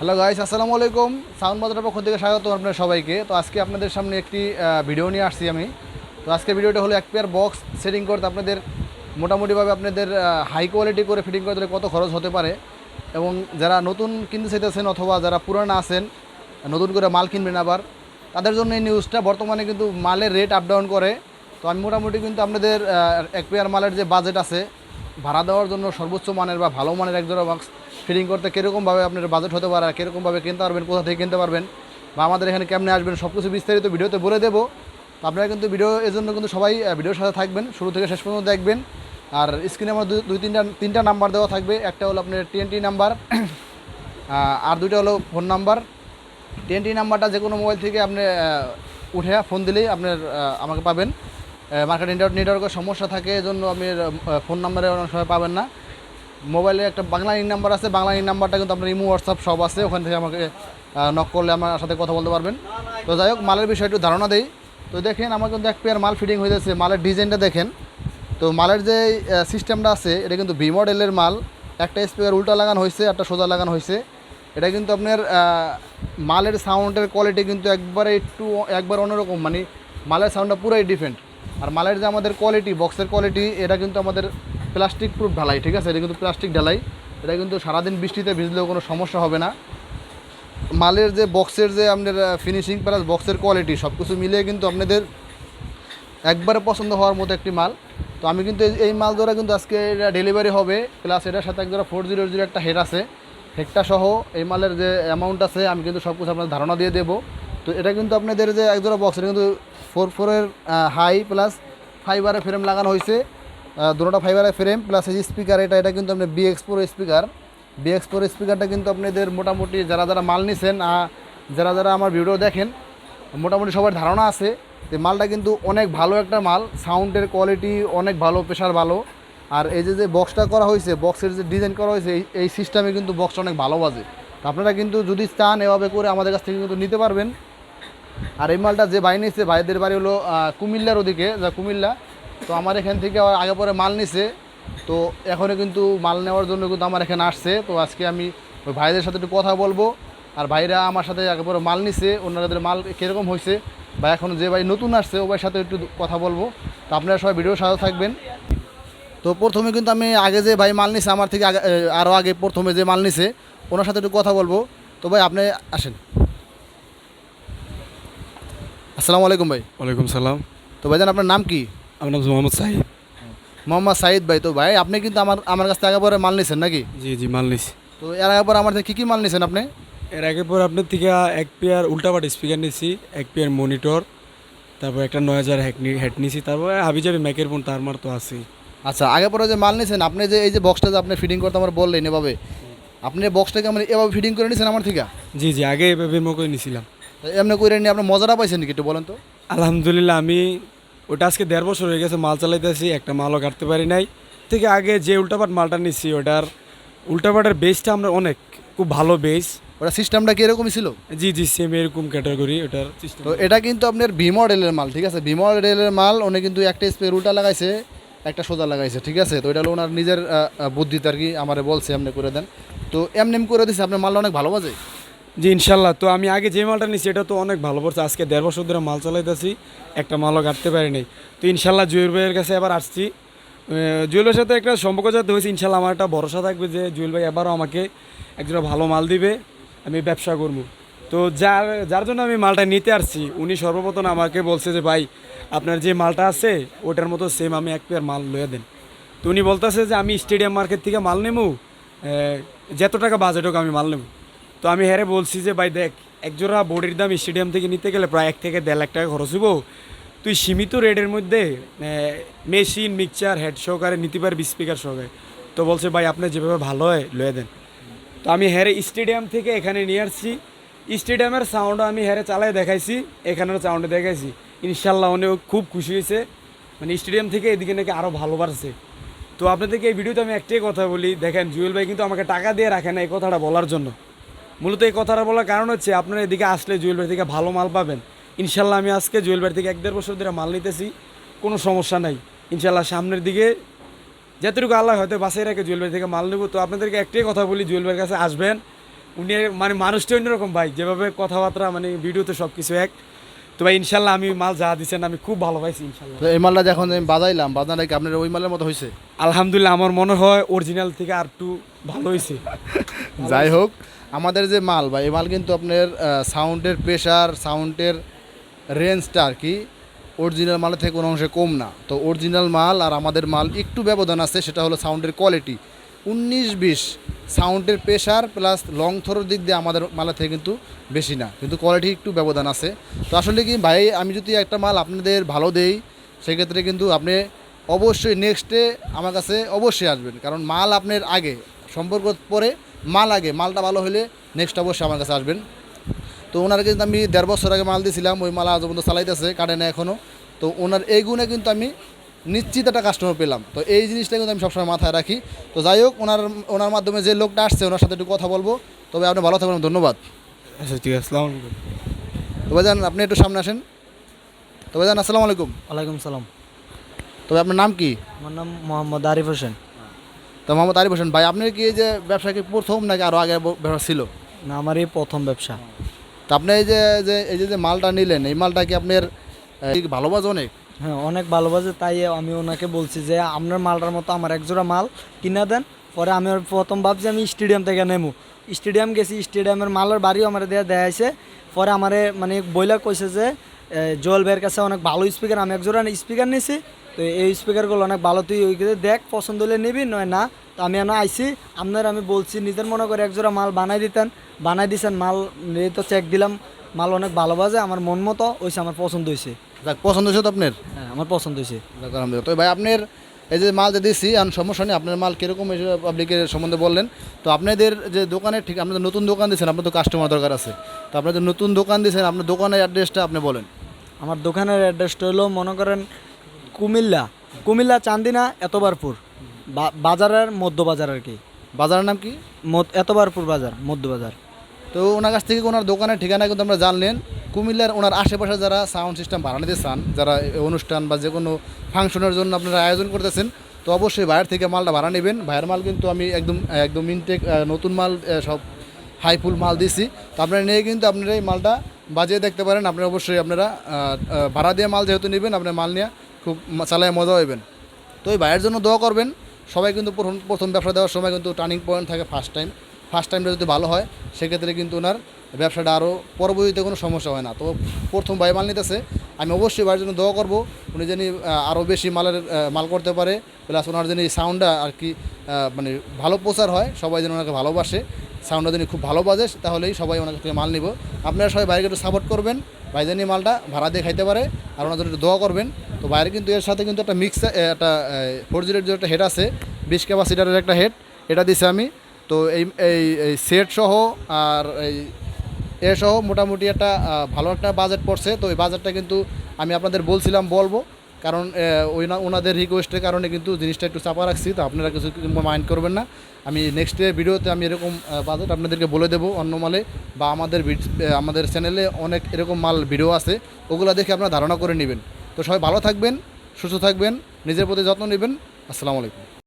Hello guys, আসসালামু আলাইকুম। Sound বাজারের পক্ষ থেকে স্বাগত আপনাদের সবাইকে। তো আজকে আপনাদের সামনে একটি ভিডিও নিয়ে আসছি আমি। তো আজকে ভিডিওটা হলো এক পেয়ার বক্স সেটিং করতে আপনাদের মোটামুটিভাবে আপনাদের হাই কোয়ালিটি করে ফিটিং করতে কত খরচ হতে পারে, এবং যারা নতুন কিনতে চাইতেছেন অথবা যারা পুরানো আছেন নতুন করে মাল কিনবেন আবার, তাদের জন্য এই নিউজটা। বর্তমানে কিন্তু মালের রেট আপ ডাউন করে। তো আমি মোটামুটি কিন্তু আপনাদের এক পেয়ার মালের যে বাজেট আছে ভাড়া দেওয়ার জন্য সর্বোচ্চ মানের বা ভালো মানের এক জোড়া বক্স ফিটিং করতে কীরকমভাবে আপনার বাজেট হতে পারে, কীরকমভাবে কিনতে পারবেন, কোথা থেকে কিনতে পারবেন, বা আমাদের এখানে কেমনে আসবেন, সব কিছু বিস্তারিত ভিডিওতে বলে দেবো। তো আপনারা কিন্তু ভিডিও এর জন্য কিন্তু সবাই ভিডিওর সাথে থাকবেন, শুরু থেকে শেষ পর্যন্ত দেখবেন। আর স্ক্রিনে আমার তিনটা নাম্বার দেওয়া থাকবে। একটা হলো আপনার টিএনটি নাম্বার, আর দুইটা হলো ফোন নাম্বার। টিএনটি নাম্বারটা যে কোনো মোবাইল থেকে আপনি উঠে ফোন দিলেই আপনার আমাকে পাবেন। মার্কেট নেটওয়ার্কের সমস্যা থাকে, এজন্য আপনি ফোন নাম্বারে অনেক সময় পাবেন না। মোবাইলে একটা বাংলা ইন নাম্বার আছে, বাংলা ইন নাম্বারটা কিন্তু আপনার ইমো হোয়াটসঅ্যাপ সব আছে, ওখান থেকে আমাকে নক করলে আমার সাথে কথা বলতে পারবেন। তো যাই হোক, মালের বিষয়ে একটু ধারণা দেই। তো দেখেন, আমার কিন্তু এক পেয়ার মাল ফিটিং হয়ে যাচ্ছে। মালের ডিজাইনটা দেখেন। তো মালের যে সিস্টেমটা আছে এটা কিন্তু ভি মডেলের মাল। একটা স্পিকার উল্টা লাগানো হয়েছে, একটা সোজা লাগানো হয়েছে। এটা কিন্তু আপনার মালের সাউন্ডের কোয়ালিটি কিন্তু একবার অন্যরকম, মানে মালের সাউন্ডটা পুরাই ডিফারেন্ট। আর মালের যে আমাদের কোয়ালিটি, বক্সের কোয়ালিটি, এটা কিন্তু আমাদের প্লাস্টিক প্রুফ ঢালাই, ঠিক আছে? এটা কিন্তু প্লাস্টিক ঢালাই। এটা কিন্তু সারাদিন বৃষ্টিতে ভিজলেও কোনো সমস্যা হবে না। মালের যে বক্সের যে আপনার ফিনিশিং প্লাস বক্সের কোয়ালিটি সব কিছু মিলিয়ে কিন্তু আপনাদের একবারে পছন্দ হওয়ার মতো একটি মাল। তো আমি কিন্তু এই মাল দ্বারা কিন্তু আজকে এটা ডেলিভারি হবে, প্লাস এটার সাথে একজোড়া 400 একটা হেড আছে। হেডটা সহ এই মালের যে অ্যামাউন্ট আছে আমি কিন্তু সব কিছু আপনাদের ধারণা দিয়ে দেবো। তো এটা কিন্তু আপনাদের যে একজোড়া বক্স, এটা কিন্তু 4/4 হাই প্লাস ফাইবারের ফ্রেম লাগানো হয়েছে। দুটোটা ফাইবারের ফ্রেম প্লাস এই স্পিকার, এটা কিন্তু আপনার BX4 স্পিকার। BX4 স্পিকারটা কিন্তু আপনাদের মোটামুটি যারা যারা মাল নিছেন, যারা যারা আমার ভিডিও দেখেন, মোটামুটি সবার ধারণা আছে যে মালটা কিন্তু অনেক ভালো একটা মাল। সাউন্ডের কোয়ালিটি অনেক ভালো, প্রেশার ভালো। আর এই যে বক্সটা করা হয়েছে, বক্সের যে ডিজাইন করা হয়েছে, এই সিস্টেমে কিন্তু বক্সটা অনেক ভালো বাজে। তো আপনারা কিন্তু যদি চান এভাবে করে আমাদের কাছ থেকে কিন্তু নিতে পারবেন। আর এই মালটা যে ভাই নিচ্ছে, ভাইদের বাড়ি হলো কুমিল্লার ওদিকে, যা কুমিল্লা। তো আমার এখান থেকে আগে পরে মাল নিছে, তো এখনও কিন্তু মাল নেওয়ার জন্য কিন্তু আমার এখানে আসছে। তো আজকে আমি ওই ভাইদের সাথে একটু কথা বলবো। আর ভাইরা আমার সাথে আগে পরে মাল নিছে, ওনাদের মাল কীরকম হয়েছে, বা এখন যে ভাই নতুন আসছে ও ভাইয়ের সাথে একটু কথা বলবো। তো আপনারা সবাই ভিডিওর সাথে থাকবেন। তো প্রথমে কিন্তু আমি আগে যে ভাই মাল নিছে আমার থেকে আরও আগে প্রথমে যে মাল নিছে ওনার সাথে একটু কথা বলবো। তো ভাই আপনি আসেন। আসসালামু আলাইকুম ভাই। ওয়ালাইকুম সালাম। তো ভাইজান, আপনার নাম কি? আমার নাম মোহাম্মদ সাহিদ। মোহাম্মদ সাইদ ভাই। তো ভাই আপনি কিন্তু আমার কাছ থেকে আগে পরে মাল নিছেন নাকি? জি জি, মাল নিছি। তো এর আগে পরে আমার থেকে কী কী মাল নিছেন আপনি? এর আগে পর আপনার থেকে এক পেয়ার উল্টাপাট স্পিকার নিছি, এক পেয়ার মনিটর, তারপর একটা 9000 হেড নিছি, তারপর হাবিজাবি ম্যাকের ফোন তার মার তো আছেই। আচ্ছা, আগে পরে যে মাল নিছেন আপনি, যে এই যে বক্সটা যে আপনি ফিটিং করতে আমার বললেন এভাবে, আপনি বক্সটাকে মানে এভাবে ফিটিং করে নিছেন আমার থেকে? জি জি, আগে এভাবে করে নিছিলাম। তো এমনি করে নিয়ে আপনি মজাটা পাইছেন নাকি একটু বলেন তো? আলহামদুলিল্লাহ, আমি ওটা আজকে 1.5 বছর হয়ে গেছে মাল চালাইতেছি, একটা মালও কাটতে পারি নাই। থেকে আগে যে উল্টাপাট মালটা নিছি ওটার উল্টাপাটের বেসটা আমরা অনেক খুব ভালো বেস। ওটা সিস্টেমটা কি এরকমই ছিল? জি জি, সেম এরকম ক্যাটাগরি ওটার সিস্টেম। তো এটা কিন্তু আপনার ভি মডেলের মাল, ঠিক আছে? ভি মডেলের মাল। উনি কিন্তু একটা স্পেয়ার উল্টা লাগাইছে, একটা সোজা লাগাইছে, ঠিক আছে? তো এটা হলো ওনার নিজের বুদ্ধিতে আর কি, আমারে বলছে এমনি করে দেন। তো এমনি করে দিচ্ছে, আপনার মালটা অনেক ভালো বাজে। জি ইনশাল্লাহ। তো আমি আগে যে মালটা নিচ্ছি এটা তো অনেক ভালো পড়ছে, আজকে 1.5 বছর ধরে মাল চালাইতেছি, একটা মালও কাটতে পারি নাই। তো ইনশাল্লাহ জুয়েল ভাইয়ের কাছে এবার আসছি। জুয়েলের সাথে একটা সম্পর্ক যাতে হয়েছে, ইনশাল্লাহ আমার একটা ভরসা থাকবে যে জুয়েল ভাই এবারও আমাকে একজোড়া ভালো মাল দিবে, আমি ব্যবসা করব। তো যার যার জন্য আমি মালটা নিতে আসছি, উনি সর্বপ্রথম আমাকে বলছে যে ভাই আপনার যে মালটা আছে ওটার মতো সেম আমি এক পেয়ার মাল লয়ে দেন। তো উনি বলতেছে যে আমি স্টেডিয়াম মার্কেট থেকে মাল নেবো, যত টাকা বাজেট হোক আমি মাল নেবো। তো আমি হ্যারে বলছি যে ভাই দেখ, একজোড়া বডির দাম স্টেডিয়াম থেকে নিতে গেলে প্রায় 1 থেকে 1.5 লাখ টাকা খরচ হইব। তুই সীমিত রেটের মধ্যে মেশিন মিক্সচার হেড সহকারে নিতে পারবি, স্পিকার সহকারে। তো বলছে ভাই আপনি যেভাবে ভালো হয় লয়ে দেন। তো আমি হ্যারে স্টেডিয়াম থেকে এখানে নিয়ে আসছি। স্টেডিয়ামের সাউন্ডও আমি হ্যারে চালাই দেখাইছি, এখানের সাউন্ডে দেখাইছি। ইনশাল্লাহ উনিও খুব খুশি হয়েছে, মানে স্টেডিয়াম থেকে এদিকে নাকি আরও ভালো বাড়ছে। তো আপনাদেরকে এই ভিডিওতে আমি একটাই কথা বলি, দেখেন জুয়েল ভাই কিন্তু আমাকে টাকা দিয়ে রাখে না এই কথাটা বলার জন্য। মূলত এই কথাটা বলার কারণ হচ্ছে আপনারা এদিকে আসলে জুয়েল ভাই থেকে ভালো মাল পাবেন। ইনশাল্লাহ আমি আজকে জুয়েল ভাই থেকে 1.5 বছর ধরে মাল নিতেছি, কোনো সমস্যা নাই। ইনশাল্লাহ সামনের দিকে যতটুকু আল্লাহ হয়তো বাসায় রাখে জুয়েল ভাই থেকে মাল নেব। তো আপনাদেরকে একটাই কথা বলি, জুয়েল ভাইয়ের কাছে আসবেন, উনি মানে মানুষটা অন্যরকম ভাই, যেভাবে কথাবার্তা মানে ভিডিওতে সব কিছু এক। তো ভাই ইনশাল্লাহ আমি মাল যা দিচ্ছেন আমি খুব ভালো পাইছি ইনশাল্লাহ। তো এই মালটা যখন আমি বাজাইলাম, বাজানো কি আপনার ওই মালের মতো হয়েছে? আলহামদুলিল্লাহ আমার মনে হয় অরিজিনাল থেকে আর একটু ভালো হয়েছে। যাই হোক, আমাদের যে মাল বা এই মাল কিন্তু আপনার সাউন্ডের প্রেশার, সাউন্ডের রেঞ্জটা আর কি অরিজিনাল মালের থেকে কোনো অংশে কম না। তো অরিজিনাল মাল আর আমাদের মাল একটু ব্যবধান আছে, সেটা হলো সাউন্ডের কোয়ালিটি। 19-20 সাউন্ডের প্রেশার প্লাস লং থ্রোর দিক দিয়ে আমাদের মালের থেকে কিন্তু বেশি না, কিন্তু কোয়ালিটি একটু ব্যবধান আছে। তো আসলে কি ভাই, আমি যদি একটা মাল আপনাদের ভালো দেই সেক্ষেত্রে কিন্তু আপনি অবশ্যই নেক্সটে আমার কাছে অবশ্যই আসবেন, কারণ মাল আপনার আগে, সম্পর্ক পরে মাল আগে, মালটা ভালো হলে নেক্সট অবশ্যই আমার কাছে আসবেন। তো ওনার কিন্তু আমি 1.5 বছর আগে মাল দিয়েছিলাম, ওই মাল আজ পর্যন্ত চালাইতেছে, কাটে না এখনও। তো ওনার এই গুণে কিন্তু আমি নিশ্চিত একটা কাস্টমার পেলাম। তো এই জিনিসটা কিন্তু আমি সবসময় মাথায় রাখি। তো যাই হোক, ওনার মাধ্যমে যে লোকটা আসছে ওনার সাথে একটু কথা বলবো। তবে আপনি ভালো থাকবেন, ধন্যবাদ। আচ্ছা ঠিক আছে, আসসালামু আলাইকুম। তো ভাইজান আপনি একটু সামনে আসেন। তো ভাইজান আসসালামু আলাইকুম। ওয়ালাইকুম সালাম। তবে আপনার নাম কি? আমার নাম মোহাম্মদ আরিফ হোসেন। তো মোহাম্মদ আরিফ হোসেন ভাই, আপনার কি এই যে ব্যবসা কি প্রথম নাকি আরও আগে ব্যবসা ছিল? না, আমার এই প্রথম ব্যবসা। তো আপনি এই যে যে মালটা নিলেন, এই মালটা কি আপনার ভালোবাসে অনেক? হ্যাঁ, অনেক ভালোবাসে, তাই আমি ওনাকে বলছি যে আপনার মালটার মতো আমার একজোড়া মাল কিনা দেন। পরে আমি ওর প্রথম ভাবছি আমি স্টেডিয়াম থেকে নেবো। স্টেডিয়াম গেছি, স্টেডিয়ামের মালের বাড়িও আমার দেখাইছে। পরে আমারে মানে বইলা কইছে যে জোয়েল ভাইয়ের কাছে অনেক ভালো স্পিকার, আমি একজোড়া স্পিকার নিছি। তো এই স্পিকারগুলো অনেক ভালো, তুই ওই দেখ, পছন্দ হলে নিবি নয় না। তো আমি এনে আইছি, আপনার আমি বলছি নিজের মনে করে একজোড়া মাল বানাই দিছেন। মাল এই তো চেক দিলাম, মাল অনেক ভালোবাসে, আমার মন মতো হয়েছে, আমার পছন্দ হয়েছে। যাক, পছন্দ হয়েছে তো আপনার? হ্যাঁ, আমার পছন্দ হয়েছে। যাক, আলহামদুলিল্লাহ। তো ভাই আপনার এই যে মাল যে দিয়েছি আর সমস্যা নেই, আপনার মাল কীরকম পাবলিকের সম্বন্ধে বললেন। তো আপনাদের যে দোকানে, ঠিক আপনাদের নতুন দোকান দিয়েছেন, আপনার তো কাস্টমার দরকার আছে। তো আপনাদের নতুন দোকান দিয়েছেন, আপনার দোকানের অ্যাড্রেসটা আপনি বলেন। আমার দোকানের অ্যাড্রেসটা হলো মনে করেন কুমিল্লা চান্দিনা এতবারপুর বাজারের মধ্য বাজার আর কি। বাজারের নাম কি? এতবারপুর বাজার, মধ্য বাজার। তো ওনার কাছ থেকে ওনার দোকানের ঠিকানা কিন্তু আমরা জানলেন। কুমিল্লার ওনার আশেপাশে যারা সাউন্ড সিস্টেম বানাতে চান, যারা অনুষ্ঠান বা যে কোনো ফাংশনের জন্য আপনারা আয়োজন করতেছেন, তো অবশ্যই বাইরের থেকে মালটা ভাড়া নেবেন। ভাইয়ের মাল কিন্তু আমি একদম ইনটেক নতুন মাল, সব হাইফুল মাল দিছি। তো আপনারা নিয়ে কিন্তু আপনারা এই মালটা বাজিয়ে দেখতে পারেন। আপনারা অবশ্যই আপনারা ভাড়া দিয়ে মাল যেহেতু নেবেন, আপনার মাল নিয়ে খুব চালায় মজা হবেন। তো এই ভাইয়ের জন্য দোয়া করবেন। সবাই কিন্তু প্রথম ব্যবসা দেওয়ার সময় কিন্তু টার্নিং পয়েন্ট থাকে ফার্স্ট টাইমটা যদি ভালো হয় সেক্ষেত্রে কিন্তু ওনার ব্যবসাটা আরও পরবর্তীতে কোনো সমস্যা হয় না। তো প্রথম ভাই মাল নিতেছে, আমি অবশ্যই ভাইয়ের জন্য দোয়া করবো, উনি যেন আরও বেশি মাল করতে পারে, প্লাস ওনার যেন এই সাউন্ডটা আর কি মানে ভালো প্রচার হয়, সবাই যেন ওনাকে ভালোবাসে, সাউন্ডটা যেন খুব ভালো বাজে, তাহলেই সবাই ওনার থেকে মাল নিব। আপনারা সবাই বাইরে একটু সাপোর্ট করবেন, ভাই যেন মালটা ভাড়া দিয়ে খাইতে পারে, আর ওনার জন্য একটু দোয়া করবেন। তো বাইরে কিন্তু এর সাথে কিন্তু একটা একটা 4G যে একটা হেড আছে, 20 ক্যাপাসিটারের একটা হেড, এটা দিছে আমি। তো এই সেট সহ আর এ সহ মোটামুটি একটা ভালো একটা বাজেট পড়ছে। তো এই বাজেটটা কিন্তু আমি আপনাদের বলবো, কারণ ওনাদের রিকোয়েস্টের কারণে কিন্তু জিনিসটা একটু চাপা রাখছি। তো আপনারা কিছু মাইন্ড করবেন না, আমি নেক্সট ভিডিওতে আমি এরকম বাজেট আপনাদেরকে বলে দেবো অন্য মালে, বা আমাদের চ্যানেলে অনেক এরকম মাল ভিডিও আছে, ওগুলো দেখে আপনারা ধারণা করে নেবেন। তো সবাই ভালো থাকবেন, সুস্থ থাকবেন, নিজের প্রতি যত্ন নেবেন। আসসালামু আলাইকুম।